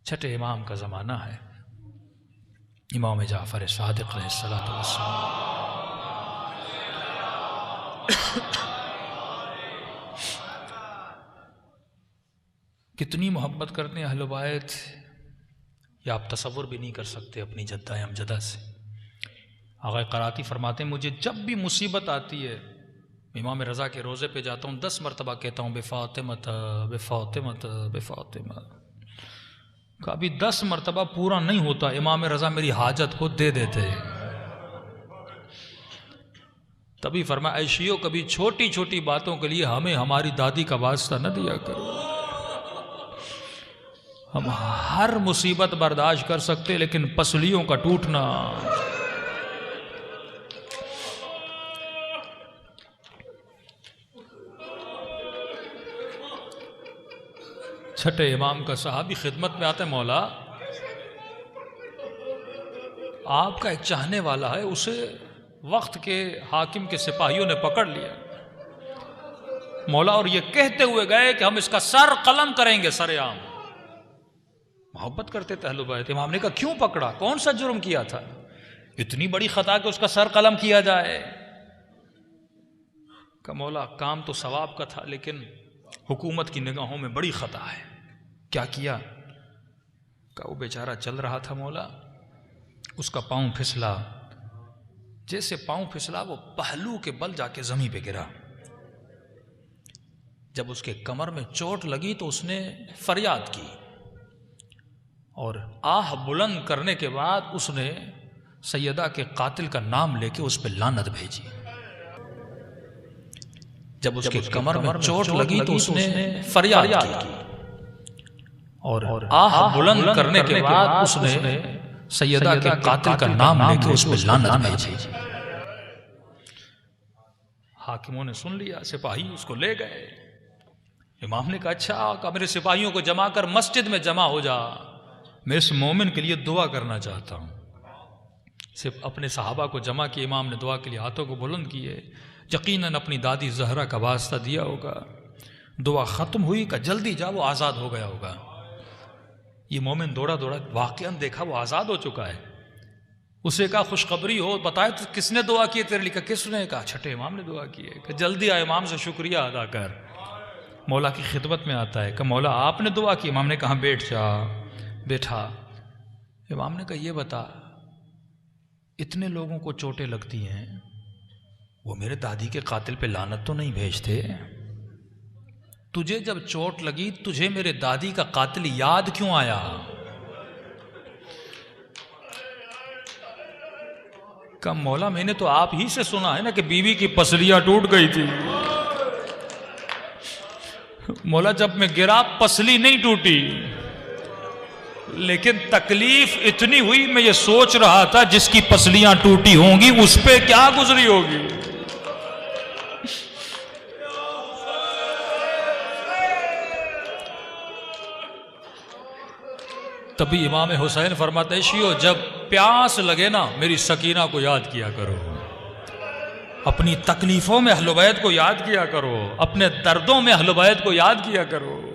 छठे इमाम का ज़माना है, इमाम जाफ़र सादिक़ अलैहिस्सलातु वस्सलाम। कितनी मोहब्बत करते हैं अहले बैत, या आप तसव्वुर भी नहीं कर सकते अपनी जद्दा अमजदा से। आग़ा क़राती फरमाते हैं, मुझे जब भी मुसीबत आती है इमाम रज़ा के रोज़े पे जाता हूँ, 10 मरतबा कहता हूँ बेफ़ातिमत बेफ़ातिमत बेफ़ातिमत। कभी 10 मरतबा पूरा नहीं होता, इमाम रज़ा मेरी हाजत को दे देते हैं। तभी फरमाया, ऐशियो कभी छोटी छोटी बातों के लिए हमें हमारी दादी का वास्ता न दिया करो। हम हर मुसीबत बर्दाश्त कर सकते, लेकिन पसलियों का टूटना। छठे इमाम का सहाबी खिदमत में आता है, मौला आपका एक चाहने वाला है, उसे वक्त के हाकिम के सिपाहियों ने पकड़ लिया मौला, और ये कहते हुए गए कि हम इसका सर कलम करेंगे, सरेआम। मोहब्बत करते थे अहले बैत। इमाम ने कहा, क्यों पकड़ा, कौन सा जुर्म किया था, इतनी बड़ी खता कि उसका सर कलम किया जाए। कहा, मौला काम तो सवाब का था, लेकिन हुकूमत की निगाहों में बड़ी खता है। क्या किया? कहा, वो बेचारा चल रहा था मौला, उसका पांव फिसला, जैसे पांव फिसला वो पहलू के बल जाके जमीन पे गिरा। जब उसके कमर में चोट लगी तो उसने फरियाद की, और आह बुलंद करने के बाद उसने सैयदा के कातिल का नाम लेके उस पर लानत भेजी। जब उसके कमर में चोट लगी तो उसने फरियाद की, और आह बुलंद करने के बाद उसने सैयदा के कातिल का नाम लेके उस पर लानत भेजी। हाकिमों ने सुन लिया, सिपाही उसको ले गए। इमाम ने कहा, अच्छा मेरे सिपाहियों को जमा कर मस्जिद में जमा हो जा, मैं इस मोमिन के लिए दुआ करना चाहता हूँ। सिर्फ अपने सहाबा को जमा किए, इमाम ने दुआ के लिए हाथों को बुलंद किए। यकीनन अपनी दादी जहरा का वास्ता दिया होगा। दुआ ख़त्म हुई का जल्दी जा, वो आज़ाद हो गया होगा। ये मोमिन दौड़ा दौड़ा वाक़ियन देखा वो आज़ाद हो चुका है। उसे कहा, खुशखबरी हो, बताए तो किसने दुआ की तेरे लिए? किसने? कहा, छठे इमाम ने दुआ की है। कि जल्दी आ, इमाम से शुक्रिया अदा कर। मौला की खिदमत में आता है। कहा, मौला आपने दुआ की? इमाम ने कहा, बैठ जा। बैठा। इमाम ने कहा, ये बता, इतने लोगों को चोटें लगती हैं, वो मेरे दादी के कातिल पे लानत तो नहीं भेजते? तुझे जब चोट लगी, तुझे मेरे दादी का कातिल याद क्यों आया? कहा, मौला मैंने तो आप ही से सुना है ना कि बीवी की पसलियां टूट गई थी। मौला जब मैं गिरा पसली नहीं टूटी, लेकिन तकलीफ इतनी हुई, मैं ये सोच रहा था जिसकी पसलियां टूटी होंगी उस पे क्या गुजरी होगी। तभी इमाम हुसैन फरमाते, शियो जब प्यास लगे ना, मेरी सकीना को याद किया करो, अपनी तकलीफों में अहले बैत को याद किया करो, अपने दर्दों में अहले बैत को याद किया करो।